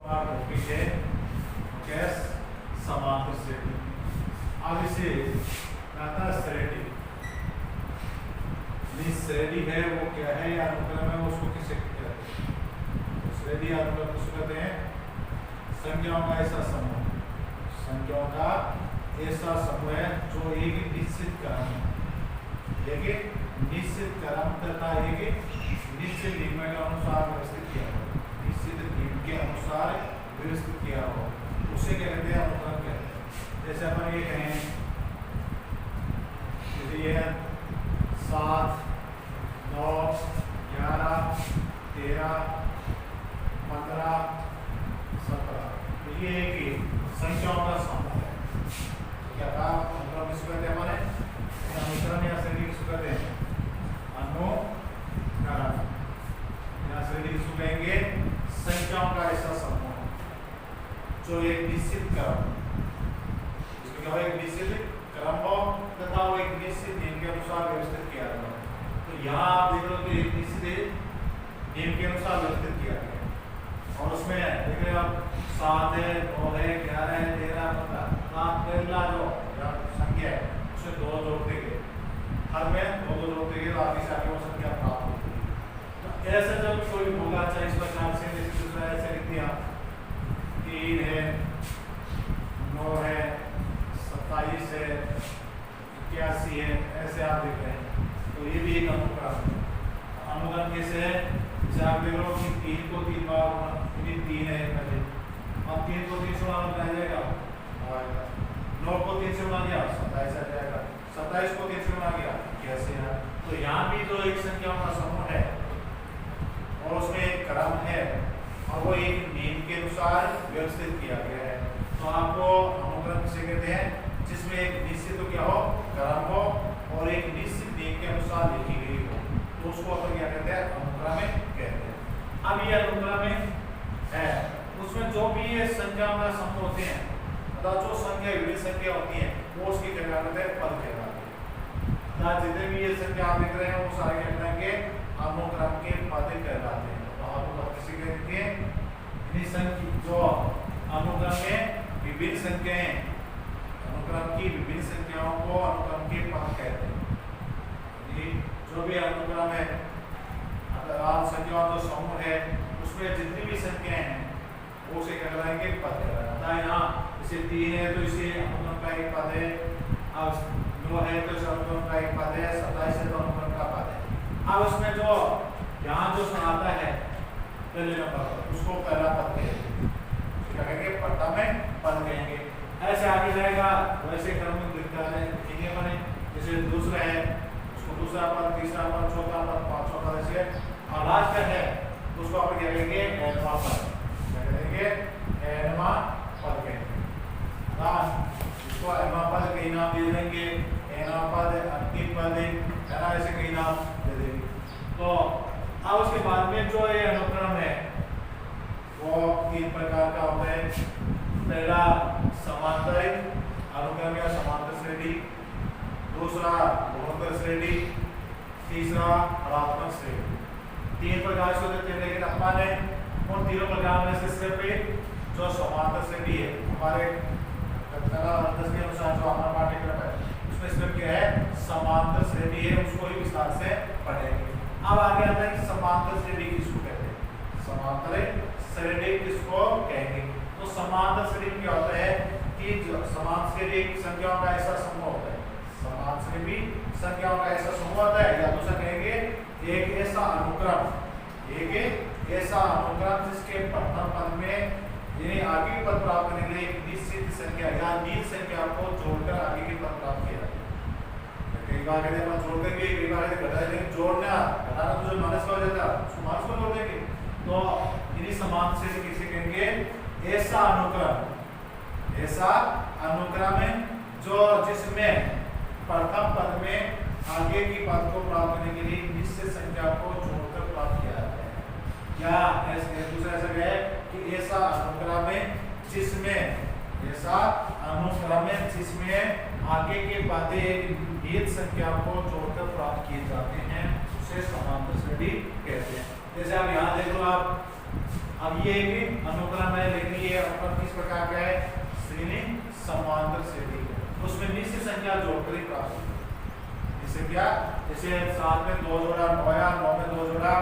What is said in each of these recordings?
Topic है gas समांतर श्रेणी। अब इसे आता श्रेणी श्रेणी है वो क्या है या अनुक्रम है, उसको किसे कहते हैं? श्रेणी अनुक्रम किसको कहते हैं? संख्याओं का ऐसा समूह, संख्याओं का ऐसा समूह है जो एक निश्चित क्रम है, एक निश्चित क्रम तथा एक निश्चित नियम के अनुसार व्यवस्थित किया हो, निश्चित नियम के अनुसार व्यवस्थित किया हो, उसे क्या कहते हैं? अनुक्रम कहते हैं। जैसे अपन ये कहें ये 7, 9, 11, 13, 15, 17 ये एक संख्याओं का समूह है। क्या था? अनुक्रम किसको कहते हैं? हमारे अनुक्रम या श्रेणी किसको कहते हैं? अनुक्रम या श्रेणी किसको कहेंगे? संख्याओं का ऐसा समूह जो एक निश्चित क्रम, इसको क्या है? एक निश्चित क्रम हो तथा वो एक निश्चित नियम के अनुसार व्यवस्थित किया गया। तो यहाँ आप देख रहे हो कि एक निश्चित नियम के अनुसार व्यवस्थित किया गया और उसमें देख रहे हो आप 7 है, 9 है, 11 है, 13, 15 आप पहला जो संख्या है उसमें 2 जोड़ते गए, हर में 2 जोड़ते गए तो आगे से आगे वो संख्या प्राप्त होती है। तो ऐसा जब कोई होगा चाहे इस प्रकार से ऐसे लिख दिया 3 है, 9 है, 27 है, 81 है, ऐसे आप देख रहे हैं तो ये भी एक अनुक्रम है। अनुक्रम कैसे है? जैसे आप देख रहे हो कि 3 को 3 बार 3 है पहले, अब 3 को 3 से गुणा जाएगा 9 को 3 से गुणा किया 27 आ जाएगा, 27 को 3 से गुणा किया 81 है। तो यहाँ भी जो एक संख्याओं का समूह है और उसमें एक क्रम है और वो एक नियम के अनुसार व्यवस्थित किया गया है। तो आपको अनुक्रम किसे कहते हैं? जिसमें एक निश्चित तो क्या हो? क्रम हो और एक निश्चित नियम के अनुसार लिखी गई हो, तो उसको अपन क्या कहते हैं? अनुक्रम कहते हैं। अब ये अनुक्रम है, उसमें जो भी ये संख्याओं का समूह होते हैं तथा जो संख्या विभिन्न संख्या होती है वो उसकी क्या कहते हैं? पद कहलाते हैं। जितने भी ये संख्या आप देख रहे हैं वो सारे क्या कहलाएंगे? अनुक्रम के पद कहलाते हैं। तो आपको किसी कहते हैं जो अनुक्रम में विभिन्न संख्याएं, अनुक्रम की विभिन्न संख्याओं को अनुक्रम के पद कहते हैं। जो भी अनुक्रम है, संख्याओं जो समूह है उसमें जितनी भी संख्याएं हैं वो उसे कहलाएंगे पद कहलाता है। यहाँ जैसे 3 है तो इसे अनुक्रम का एक पद है, अब 9 है तो इसे अनुक्रम का एक पद है, 27 है तो अनुक्रम का पद है। अब उसमें जो यहाँ जो आता है पहले नंबर उसको पहला पद कहेंगे, क्या कहेंगे? प्रथम पद कहेंगे। ऐसे आगे जाएगा वैसे क्रम में लिखेंगे बने, जैसे दूसरा है उसको दूसरा पद, तीसरा पद, चौथा पद, पांचवा पद, ऐसे और लास्ट है उसको आप क्या कहेंगे? एनवा पद। क्या कहेंगे? एनवा पद कहेंगे। इसको एनवा पद कई नाम दे देंगे, एनवा पद, अंतिम पद है ना, ऐसे कई नाम दे देंगे। तो अब उसके बाद में जो ये अनुक्रम है वो 3 प्रकार का होता है। पहला समांतर अनुक्रम या समांतर श्रेणी, दूसरा गुणोत्तर श्रेणी, तीसरा ऋणात्मक श्रेणी। 3 प्रकार से होते हैं, लेकिन अपन ने उन तीनों प्रकार में से सिर्फ जो समांतर श्रेणी है हमारे कक्षा 10 के अनुसार जो हमारा पाठ्यक्रम है उसमें सिर्फ क्या है? समांतर श्रेणी है, उसको ही विस्तार से पढ़ेंगे। अब आगे आता है कि समांतर श्रेणी किसको कहते हैं? समांतर श्रेणी किसको कहेंगे? तो समांतर श्रेणी क्या होता है कि जो समांतर श्रेणी संख्याओं का ऐसा समूह होता है, समांतर श्रेणी संख्याओं का ऐसा समूह होता है, या दूसरा कहेंगे एक ऐसा अनुक्रम, एक ऐसा अनुक्रम जिसके प्रथम पद में यानी आगे पद प्राप्त करने के लिए एक निश्चित संख्या या नील संख्या को जोड़कर आगे के पद प्राप्त किया जाता है। कई बार कहते हैं जोड़ देंगे, कई बार घटा देंगे, जोड़ना घटाना तो जो माइनस का हो जाता है उसको माइनस को जोड़ देंगे। तो इन्हीं समांतर श्रेणी किसे कहेंगे? ऐसा अनुक्रम, ऐसा अनुक्रम है जो जिसमें प्रथम पद में आगे की पद को प्राप्त करने के लिए निश्चित संख्या को जोड़कर प्राप्त किया जाता है। या ऐसे दूसरा ऐसा है कि ऐसा अनुक्रम है जिसमें, ऐसा अनुक्रम है जिसमें आगे के पद एक नियत संख्या को जोड़कर प्राप्त किए जाते हैं, उसे समांतर श्रेणी कहते हैं। जैसे आप यहाँ देख लो, आप अब ये एक अनुक्रम है, लेकिन ये अनुक्रम किस प्रकार का है? श्रेणी समांतर श्रेणी है। उसमें निश्चित संख्या जोड़कर ही प्राप्त होती है। इससे क्या, जैसे 7 में 2 जोड़ा 9 आया, 9 में 2 जोड़ा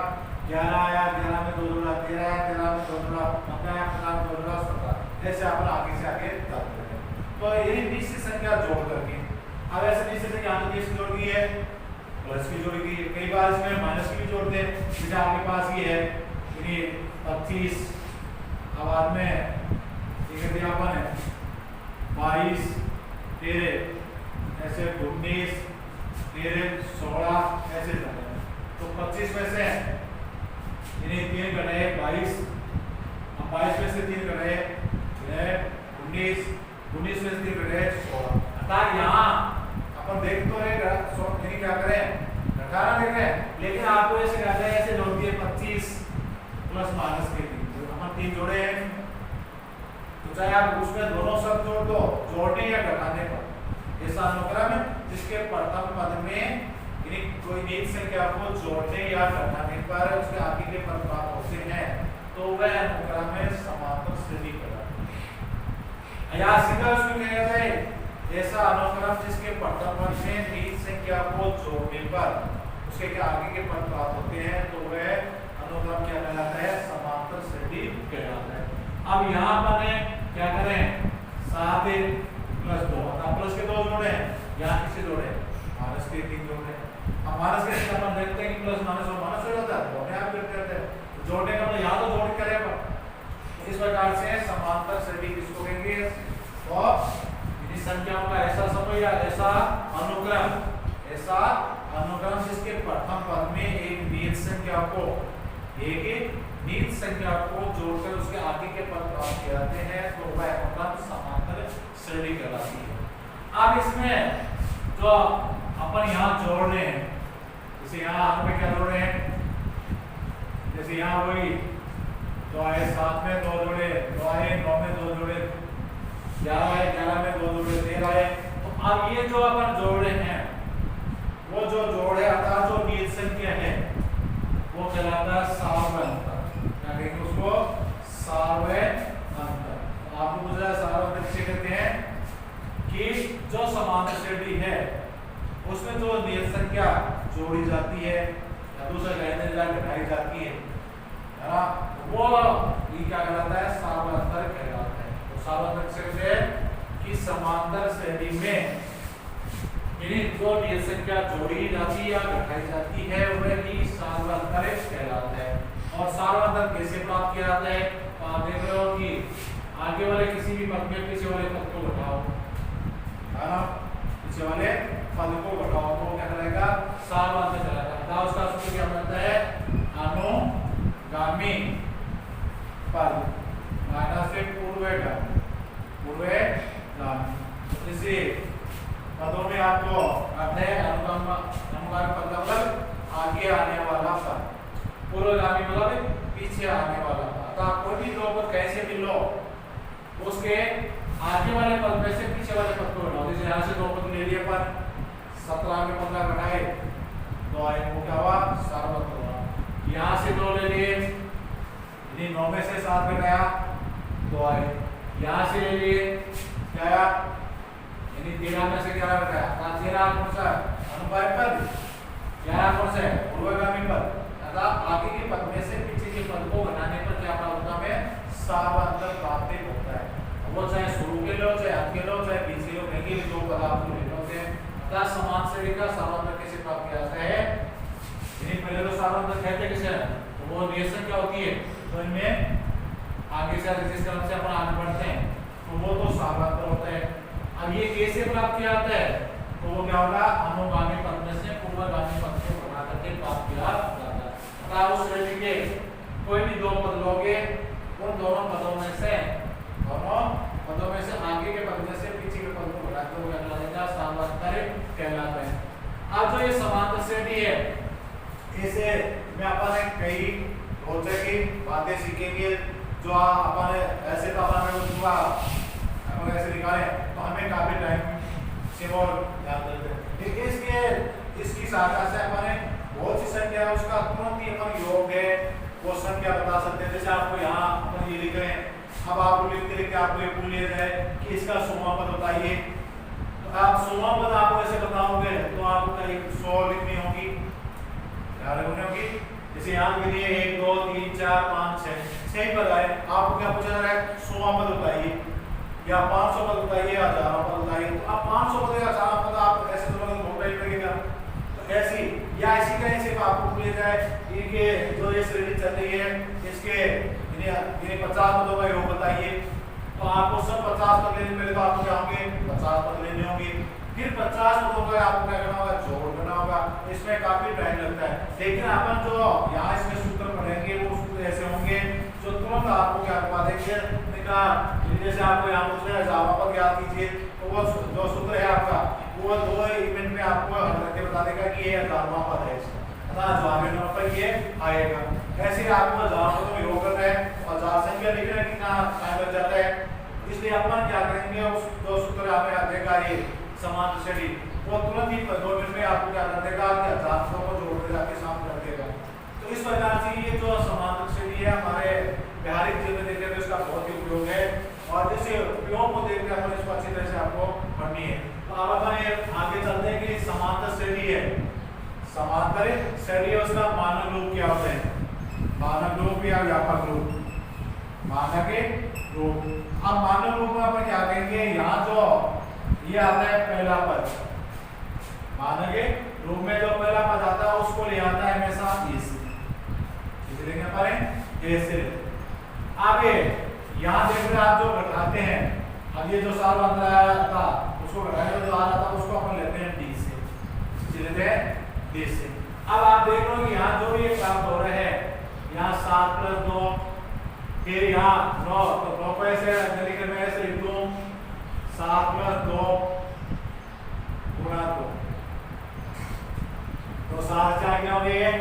11 आया, 11 में 2 जोड़ा 13 आया, 13 में 2 जोड़ा 15 आया, 15 में 2 जोड़ा 17। ऐसे अपन आगे से आगे जाते हैं। तो ये निश्चित संख्या जोड़ करके, अब ऐसे निश्चित संख्या किसकी जोड़ गई है? प्लस की जोड़ गई है। कई बार इसमें माइनस की भी जोड़ते हैं, जैसे आपके पास ये है 25, अब बाद में ये दिया अपन है 22, 13, ऐसे 19, 13, 16 ऐसे जाते हैं। तो 25 में से इन्हें 3 घटाए 22, अब 22 में से 3 घटाए 19, 19 में से 3 घटाए 16। अर्थात यहाँ अपन देख तो रहे क्या करें, 18 देख रहे हैं, लेकिन आपको ऐसे कहते हैं ऐसे जोड़ दिए 25 प्लस माइनस के 3, तो हम 3 जोड़े हैं। तो चाहे आप उसमें दोनों सब जोड़ दो, जोड़ने या घटाने पर, ऐसा अनुक्रम जिसके प्रथम पद में कोई निश्चित संख्या को जोड़ने या घटाने पर उसके आगे के पद प्राप्त होते हैं, तो वह अनुक्रम में समांतर श्रेणी कहलाता है। या सीधा उसमें क्या कहते हैं, ऐसा अनुक्रम जिसके प्रथम पद में निश्चित संख्या को जोड़ने पर उसके के आगे के पद प्राप्त होते हैं, तो वह अनुक्रम क्या कहलाता है? समांतर श्रेणी कहलाता है। अब यहाँ पर क्या करें, 7 प्लस 2, प्लस के 2 जोड़े हैं, यहाँ किससे जोड़े? माइनस के 3 जोड़े। अब माइनस के साथ अपन देखते हैं कि प्लस माइनस और माइनस हो जाता है, जोड़ने आप करते हैं, जोड़ने का मतलब यहाँ तो जोड़ करेगा। इस प्रकार से समांतर श्रेणी किसको कहेंगे? और संख्याओं का ऐसा समूह या ऐसा अनुक्रम जिसके प्रथम पद में एक निश्चित संख्या को जोड़कर उसके आगे के पद प्राप्त किए जाते हैं, तो वह अनुक्रम समांतर श्रेणी कहलाती है। अब इसमें जो अपन यहाँ जोड़ रहे हैं, जैसे यहाँ आप क्या जोड़ रहे हैं, जैसे यहाँ वही 2 आए 7 में 2 जोड़े, 2 आए 9 में 2 जोड़े, 11 आए 11 में 2 जोड़े 13 आए। तो अब ये जो अपन जोड़ रहे हैं, वो जो जोड़ है अर्थात जो निश्चित संख्या है वो कहलाता है सार्वत्रिक अंतर। क्या कहेंगे उसको? सार्वत्रिक अंतर। तो आपको पूछ रहा है सार्वत्रिक किसे कहते हैं? कि जो समांतर श्रेणी है उसमें जो निश्चित संख्या जोड़ी जाती है या दूसरा घटाई जाती है ना, वो ये क्या कहलाता है? सार्वत्रिक अंतर कहलाता है। तो सार्वत्रिक से कि समांतर श्रेणी में जो निश्चित संख्या जोड़ी जाती है या घटाई जाती है वह ही सार्वत्रिक कहलाता है। और सार्वत्रिक कैसे प्राप्त किया जाता है? तो आप देख रहे हो कि आगे वाले किसी भी पद में पीछे वाले पद को घटाओ, है ना, पीछे वाले पद को घटाओ तो क्या कहलाएगा? सार्वत्रिक कहलाता है। उसका सूत्र क्या बनता है? अनुगामी पद माइनस से पूर्वगामी। इसी पदों में आपको अर्थ है अनुगामी पद मतलब आगे आने वाला पद, पूर्वगामी मतलब पीछे आने वाला पद। तो कोई भी दो पद कैसे भी लो, उसके आगे वाले पद में से पीछे वाले पद को लो। जैसे यहाँ से 2 पद ले लिए पर 17 में 15 घटाए तो आए वो क्या हुआ? सार्वत्रिक हुआ। यहाँ से 2 ले लिए, 9 में से 7 घटाया 2 आए। यहाँ से ले लिए क्या आया? 13 में से 11 घटाया 13 कौन सा? अनुगामी पद। 11 कौन सा है? पूर्वगामी पद। अर्थात आगे के पद में से पीछे के पद को घटाने पर क्या प्राप्त होता है? सार्वत्रिक प्राप्त होता है। वो चाहे शुरू के लो, चाहे अंत के लो, चाहे पीछे लो, कहीं भी दो पद आपको लेने होते हैं। अर्थात समान श्रेणी का सार्वत्रिक कैसे प्राप्त किया जाता है? पहले तो सार्वत्रिक कहते किसे? तो वो निश्चित संख्या होती है, तो इनमें आगे से जिस क्रम से अपन आगे बढ़ते हैं तो वो तो सार्वत्रिक होता है। अब ये कैसे प्राप्त किया जाता है? तो वो क्या होगा? अनुगामी पद में से पूर्वगामी पद को घटा करके प्राप्त किया जाता है। अर्थात उस श्रेणी के कोई भी 2 पद लोगे, उन दोनों पदों में से आगे के पद में से पीछे के पद को घटाते हुए क्या कहलाएगा? सार्वत्रिक कहलाता है। अब जो ये समांतर श्रेणी है, इसे में अपन कई रोचक की बातें सीखेंगे जो अपन ऐसे तो अपन ऐसे निकाले तो हमें काफी टाइम से और याद रहते हैं। इसकी सहायता से अपन बहुत सी संख्या उसका तुरंत ही अपन योग है वो संख्या बता सकते हैं। जैसे आपको यहाँ अपन ये लिख रहे हैं, अब आपको लिखते लिखते आपको ये पूछ लिया जाए कि इसका 100वां पद बताइए, तो आप 100वां पद आपको ऐसे बताओगे तो आपको करीब 100 लिखनी होगी, क्या लिखनी होगी। जैसे यहाँ के लिए 1 2 3 4 5 6 पद आए, आपको क्या पूछा जा रहा है 100वां पद बताइए या 500 पद बताइए या 1000 पद बताइए। तो आप 500 पद या 1000 पद आप ऐसे तो बहुत टाइम लगेगा। तो ऐसी या इसी का ऐसे आपको पूछा जाए कि जो ये श्रेणी चल रही है इसके इन्हें 50 पदों का योग बताइए, तो आपको सब 50 पद लेने पहले तो आपको क्या होंगे 50 पद लेने होंगे, फिर 50 पदों का आपको क्या करना होगा जोड़ करना होगा। इसमें काफी टाइम लगता है, लेकिन अपन जो यहाँ इसमें सूत्र पढ़ेंगे वो सूत्र ऐसे होंगे जो तुरंत आपको क्या करवा देंगे। जैसे आपको यहाँ पूछ रहे हैं 1000वां पद याद कीजिए, तो वो जो सूत्र है आपका वो 2 इवेंट में आपको हल करके बता देगा कि ये 1000वां पद है, जवाब नंबर पर ये आएगा। ऐसे आपको 1000 पदों में योग करना है और 1000 संख्या लिखने में कितना टाइम लग जाता है, इसलिए अपन क्या करेंगे उस जो सूत्र हमें आ जाएगा ये समांतर श्रेणी, वो तुरंत ही 2 मिनट में आपको क्या कर देगा कि 1000 पदों को जोड़ के जाके सामने रख देगा। तो इस प्रकार से ये जो समांतर श्रेणी है हमारे व्यावहारिक जीवन में देखते हैं इसका बहुत ही उपयोग है, और जैसे उपयोग को देखकर अपन इसको अच्छी तरह से आपको पढ़नी है। तो अब अपन आगे चलते हैं कि समांतर श्रेणी है, समांतर श्रेणी उसका मानक रूप क्या होता है, मानक रूप या व्यापक रूप, मानक रूप। अब मानक रूप में अपन क्या कहेंगे, यहाँ जो ये आता है पहला पद, मानक रूप में जो पहला पद आता है उसको ले आता है हमेशा ए से, लिखेंगे अपन ए से। आगे यहाँ देख रहे आप जो घटाते हैं, अब ये जो साल आया था उसको घटाने जो आ रहा था उसको अपन लेते हैं डी से, लेते हैं डी से। अब आप देख लो कि यहाँ जो ये प्राप्त हो रहे हैं, यहाँ 7 + 2, फिर यहाँ 9, तो 9 को ऐसे लिखने में ऐसे लिख दूं 7 + 2 × 2, तो 7 4 क्या हो गए,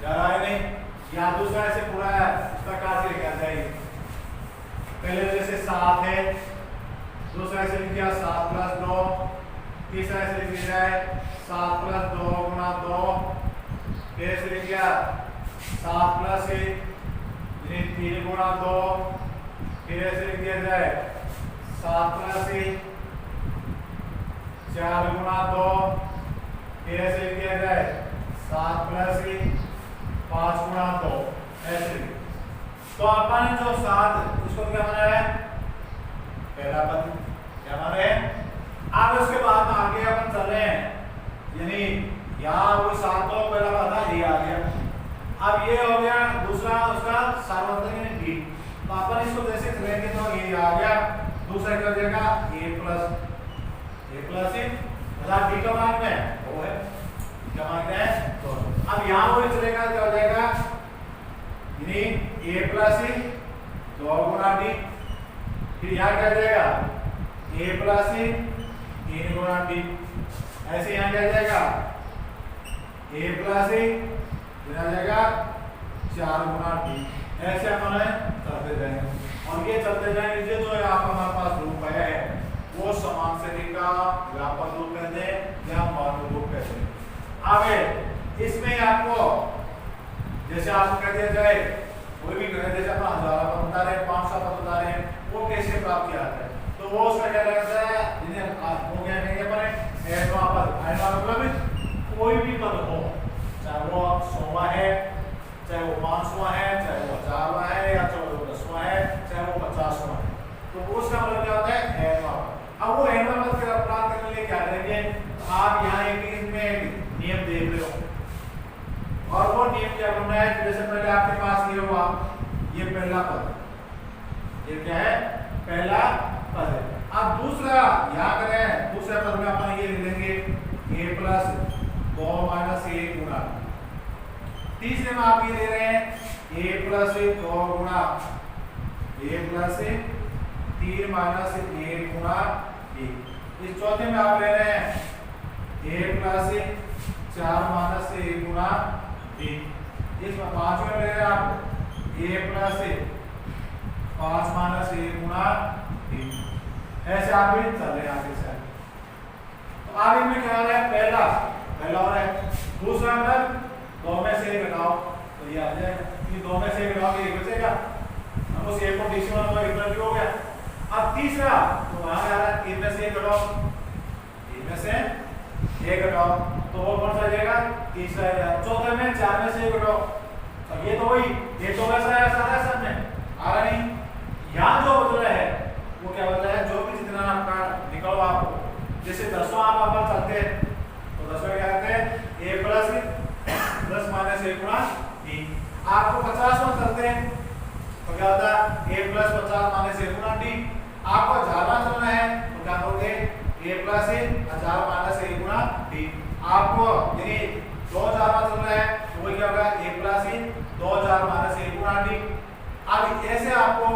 11 है नहीं। यहाँ दूसरा ऐसे पूरा है, इस प्रकार से लिखा जाए, पहले जैसे 7 है, दूसरा ऐसे लिख दिया 7 + 2, तीसरा ऐसे लिख दिया है 7 + 2 × 2, फिर ऐसे लिख दिया 7 + 1 3 × 2, फिर ऐसे लिख दिया जाए 7 + 1 4 × 2, फिर ऐसे लिख दिया जाए 7 + 1 5 × 2, ऐसे। तो अपन जो 7 इसको क्या माना है, पहला पद क्या माना है। अब उसके बाद में आगे अपन चल रहे हैं, यानी यहाँ वो 7 तो पहला पद था ये आ गया, अब ये हो गया दूसरा उसका सार्वत्रिक डी, तो अपन इसको जैसे करेंगे तो ये आ गया, दूसरा क्या हो जाएगा a + डी का मान है वो है, क्या मान है तो अब यहाँ वो चलेगा क्या हो जाएगा, यानी a + 2 × d, फिर यहाँ क्या जाएगा a + 3 × d, ऐसे यहाँ क्या जाएगा a + 1 आ जाएगा 4 × d, ऐसे अपन चलते जाएंगे और ये चलते जाएंगे। जो यहाँ पर हमारे पास रूप है वो समान श्रेणी का व्यापक रूप कहते हैं या मानक रूप कहते हैं। आगे इसमें आपको जैसे आपको कह दिया जाए कोई भी ग्रह जैसे अपन 1000 पद बता रहे हैं 500 पद बता रहे हैं, वो कैसे प्राप्त किया जाता है, तो वो उसका क्या रहता है, जिन्हें वो क्या कहेंगे अपन एनवां पद, एनवां मतलब कोई भी पद हो, चाहे वो 100वां है, चाहे वो 500वां है, चाहे वो 1000वां है, या चाहे वो 10वां है, चाहे वो 50वां है, तो उसका मतलब क्या होता है एनवां। अब वो एनवां पद प्राप्त करने के लिए क्या करेंगे, आप यहाँ एक नियम देख रहे हो और वो नियम क्या करना है, जैसे पहले आपके पास ये हुआ ये पहला पद, ये क्या है पहला पद है। अब दूसरा याद करें, दूसरे पद में अपन ये ले लेंगे a + 2 - 1 × तीसरे में आप ये ले रहे हैं a + 2 × a + 3 - 1 × d। इस चौथे में आप ले रहे हैं a + 4 - 1 × d। इस पांचवें में ले रहे हैं आप a + 5 - 1 × d। ऐसे आप भी चल रहे हैं आगे से। तो आगे में क्या हो रहा है, पहला हो रहा है, दूसरा मतलब 2 में से घटाओ तो ये आ जाएगा इन दो में से एक घटाओगे एक बचेगा, हम उस एक को डी से गुणा इतना भी हो गया। अब तीसरा तो वहां आ रहा है 3 में से 1 घटाओ, 3 में से 1 घटाओ तो वो कौन सा आ जाएगा तीसरा आ जाएगा। चौथे में 4 में से 1 घटाओ, अब ये तो वही ये तो वैसा है सारा सब में आ रहा नहीं। यहाँ जो बदला है वो क्या बदला है, जो भी जितना आपका निकलो आपको, जैसे 10वां आप अपन चलते हैं तो 10वां क्या करते हैं a प्लस 10 माइनस 1 गुणा d। आपको 50वां चलते हैं तो क्या होता है a प्लस 50 माइनस 1 गुणा d। आपको 1000वां चलना है तो क्या करोगे a प्लस 1000 माइनस 1 गुणा d। आपको यानी 2000वां चलना है तो वो क्या होगा a प्लस 2000 माइनस 1 गुणा d। अब ऐसे आपको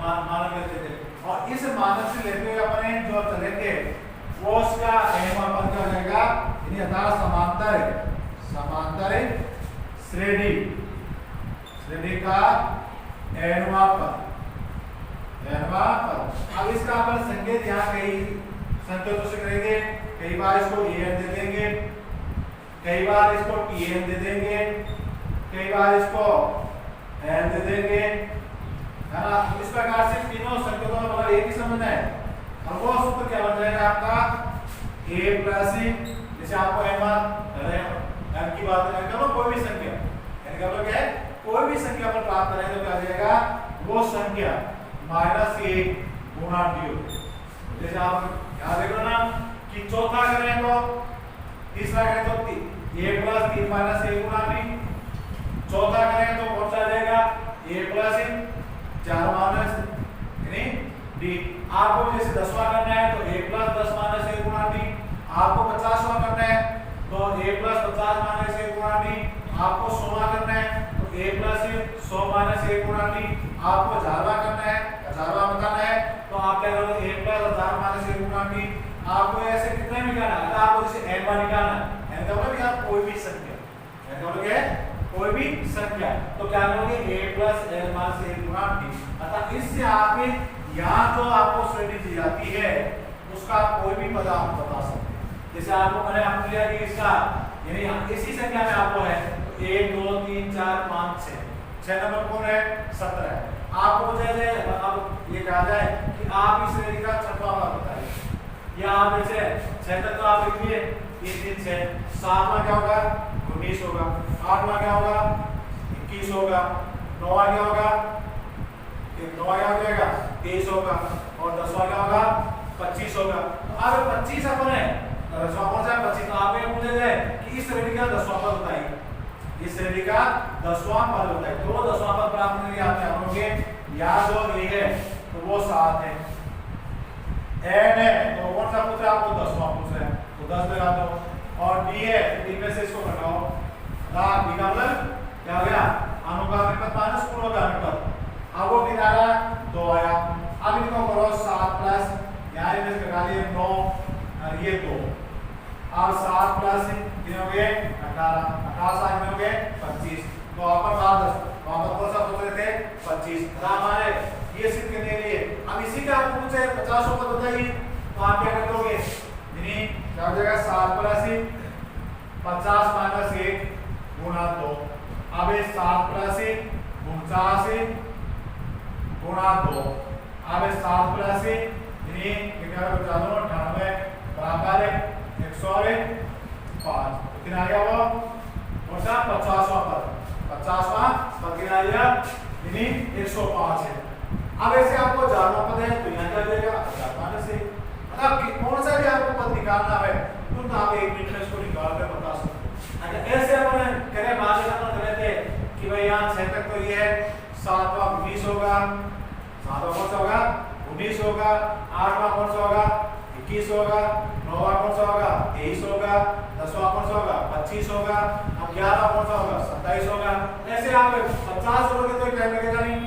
मानक लेते थे और इस मानक से लेते हुए अपने जो चलेंगे वो उसका अनुपात क्या हो जाएगा, यानी अर्थात समांतर श्रेणी का अनुपात। अब इसका अपन संकेत यहाँ कई संकेतों से करेंगे, कई बार इसको an दे देंगे, कई बार इसको tn दे देंगे, कई बार इसको n दे देंगे, है ना। इस प्रकार से तीनों संकेतों का मतलब एक ही समझना है और वो सूत्र क्या बन जाएगा आपका a प्लस जैसे आपको n की बात करें तो कोई भी संख्या n का मतलब क्या है कोई भी संख्या पर प्राप्त करें तो क्या आ जाएगा वो संख्या -1 गुणा d। जैसे आप याद रखो ना कि चौथा करें तो तीसरा करें तो a प्लस 3 माइनस 1 गुणा d। चौथा करें तो कौन सा आ जाएगा a प्लस 4 माइनस यानी d। आपको जैसे 10वां करना है तो a प्लस 10 माइनस 1 गुणा d। आपको 50वां करना है तो a प्लस 50 माइनस 1 गुणा d। आपको 100वां करना है तो a प्लस 100 माइनस 1 गुणा d। आपको 1000वां करना है 1000वां बताना है तो आप क्या करोगे a प्लस 1000 माइनस 1 गुणा d। आपको ऐसे कितने निकालना है, आपको जैसे n बार निकालना है, n का मतलब यार कोई भी संख्या, n का मतलब क्या है कोई भी संख्या, तो क्या करोगे a प्लस n माइनस 1 गुणा d। अतः इससे आप यहाँ जो आपको श्रेणी दी जाती है उसका कोई भी पद आप बता सकते हैं। जैसे आपको मैंने आपको दिया कि इसका यानी इसी संख्या में आपको है तो 1 2 3 4 5 6 नंबर कौन है 17 है। आपको जैसे अब ये कहा जाए कि आप इस श्रेणी का छठवां पद बताइए, या आप जैसे 6 तक तो आप लिखिए 3 3 6, 7वां क्या होगा 19 होगा, 8वां क्या होगा 21 होगा, 9वां क्या होगा 9वां क्या हो जाएगा 23 होगा और 10वां क्या होगा 25 होगा। तो अब 25 अपन है 10वां कौन सा 25, तो आप ये पूछे गए कि इस श्रेणी का 10वां पद बताइए, इस श्रेणी का 10वां पद बताइए। तो वो 10वां पद प्राप्त करने के लिए आपने हम लोग या जो a है तो वो 7 है, n है तो कौन सा पूछ रहा है आपको 10वां पूछ रहा है तो 10 लगा दो, और d है तो 3 में से इसको घटाओ, d का मतलब क्या हो गया अनुगामी पद माइनस पूर्वगामी पद। अब वो किनारा 2 आया, अब इनको करो 7 प्लस यहाँ इधर घटा लिए 9 और ये 2, अब 7 प्लस कितने हो गए 18, 18 साथ में हो गए 25। तो अपन वापस कौन सा पूछ रहे थे 25, हमारे ये सिद्ध करने के लिए अब इसी का आपको पूछे 50 को बताइए तो आप क्या करोगे यानी क्या हो जाएगा 7 प्लस 50 माइनस 1 गुणा 2। अब ये 7 प्लस 49 गुणा 2, अब 7 प्लस यानी कितना बचा दो 98 बराबर 105। कितना आ गया वो कौन सा 50वां पद, 50वां पद कितना आ गया यानी 105 है। अब ऐसे आपको 10वां पद है तो यहाँ क्या देगा 1000 माइनस से, मतलब कौन सा भी आपको पद निकालना है तुरंत आप 1 मिनट में इसको निकाल कर बता सकते हो। अगर ऐसे अपन करें बात अपन कर रहे थे कि भाई यहाँ 6 तक तो ये है, 7वां 19 होगा, 7वां कौन सा होगा 19 होगा, 8वां कौन सा होगा 21 होगा, 9वां कौन सा होगा 23 होगा, 10वां कौन सा होगा 25 होगा, अब 11वां कौन सा होगा 27 होगा। ऐसे आप 50 करोगे तो टाइम लगेगा नहीं,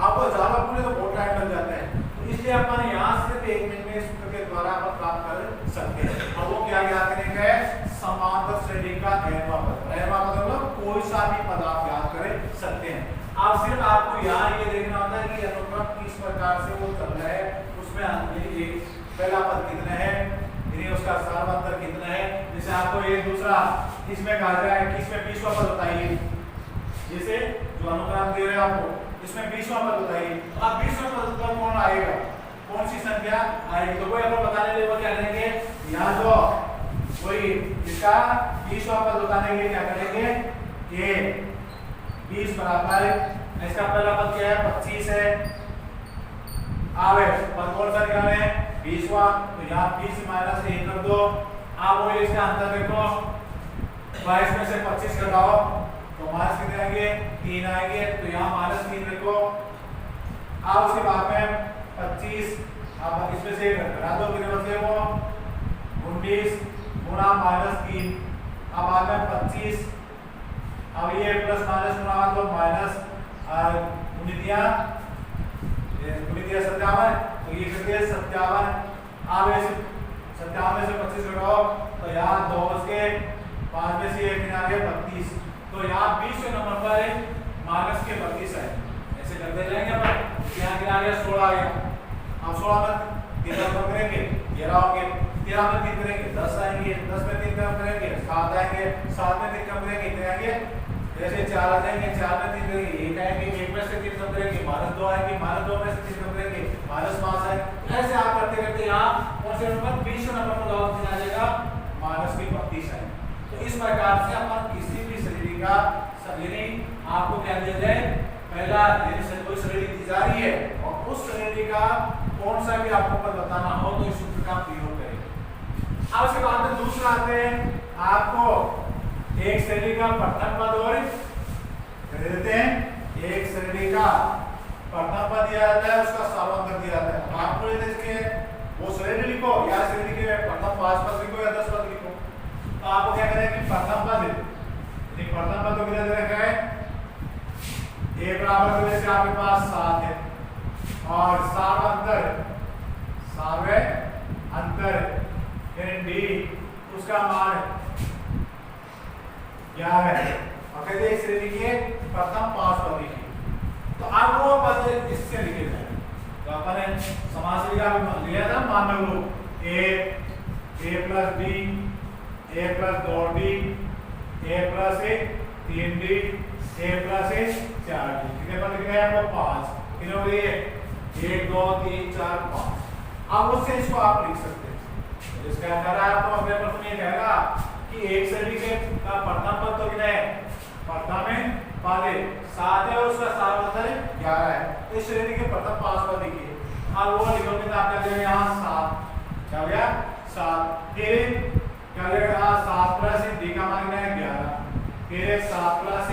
आपको ज्यादा पूरे तो बहुत टाइम लग जाता है। तो इसलिए अपन यहाँ सिर्फ 1 मिनट में सूत्र के द्वारा अपन प्राप्त कर सकते हैं। अब वो क्या याद करने का है समांतर श्रेणी का अनुपात। अनुपात मतलब कोई सा भी पद आप याद कर सकते हैं। अब सिर्फ आपको यहाँ ये देखना होता है कि अनुपात किस प्रकार से वो चल रहा है, उसमें पहला पद कितना है यानी उसका सार्वंतर कितना है। जैसे आपको ये दूसरा इसमें कहा जाए कि इसमें 20वां पद बताइए, जैसे जो जो अनुक्रम दे रहे हैं आपको, इसमें 20वां पद बताइए। अब 20वें पद पर कौन आएगा, कौन सी संख्या आएगी, तो कोई अपन बताने के लिए क्या करेंगे, यहाँ जो कोई इसका 20वां पद बताने के लिए क्या करेंगे कि 20 बराबर इसका पहला पद क्या है 25 है, आवे पद कौन सा निकाले 20वां, तो यहाँ 20 माइनस 1 कर दो। आप वो इसका अंतर देखो 22 में से 25 घटाओ तो माइनस कितने आएंगे 3 आएंगे, तो यहाँ माइनस 3 देखो। आप उसके बाद में 25 आप इसमें से घटा दो, कितने बचे वो 19 गुणा माइनस 3, अब बाद में 25, अब ये प्लस माइनस गुणा तो माइनस 57, तो ये कितने 57। अब इस 57 में से 25 घटाओ तो यहाँ 2 बच गए, 5 में से 1 आ गया 32, तो यहाँ 20वें नंबर पर माइनस के 32 है। ऐसे करते जाएंगे अपन, यहाँ कितना आ गया 16 आ गया। अब 16 में 13 कम करेंगे 13 होंगे, 13 में 3 करेंगे 10 आएंगे, 10 में 3 कम करेंगे 7 आएंगे, 7 में 3 कम करेंगे कितने आएंगे, जैसे 4 आ जाएंगे, 4 में 3 करेंगे 1 आएंगे, 1 में से 3 कम करेंगे -2 आएंगे, -2 में से 3 कम करेंगे -5 आएंगे। ऐसे आप करते करते यहाँ कौन से नंबर 20वें नंबर पर जवाब कितना आ जाएगा -32 आएगा। तो इस प्रकार से अपन किसी भी श्रेणी का यानी आपको क्या दिया जाए, पहला यानी कोई श्रेणी दी जा रही है और उस श्रेणी का कौन सा भी आपको पद बताना हो तो इस सूत्र का प्रयोग करें। अब उसके बाद में दूसरा आते हैं, आपको एक श्रेणी का प्रथम पद और देते हैं, एक श्रेणी का प्रथम पद दिया जाता है, उसका सामांतर दिया जाता है। आपको ये देखिए वो श्रेणी लिखो या श्रेणी के प्रथम 5 पद लिखो या 10 पद लिखो, तो आपको क्या करें कि प्रथम पद प्रथम पद को कितना दे रखा है a बराबर तो जैसे आपके पास 7 है और सार्वंतर यानी d उसका मान 11 है और कहते हैं श्रेणी के प्रथम 5 पद लिखिए। तो अब वो पद इससे लिखे जाए, तो अपन समास लिया था मान लो a plus b a plus 2d a plus 3d a plus 4d, कितने पद लिखे हैं आपको 5, कितने हो गए 1 2 3 4 5। अब उससे इसको आप लिख सकते हैं, इसका क्या रहा है आपको अगले प्रश्न में कहेगा कि एक श्रेणी के का प्रथम पद तो कितना है, प्रथम में पद 7 है और उसका सार्वंतर 11 है, तो इस श्रेणी के प्रथम 5 पद लिखिए। अब वो लिखोगे तो आप क्या करेंगे यहाँ 7, क्या हो गया 7, फिर क्या हो जाएगा 7 प्लस d का मान कितना है 11, फिर 7 प्लस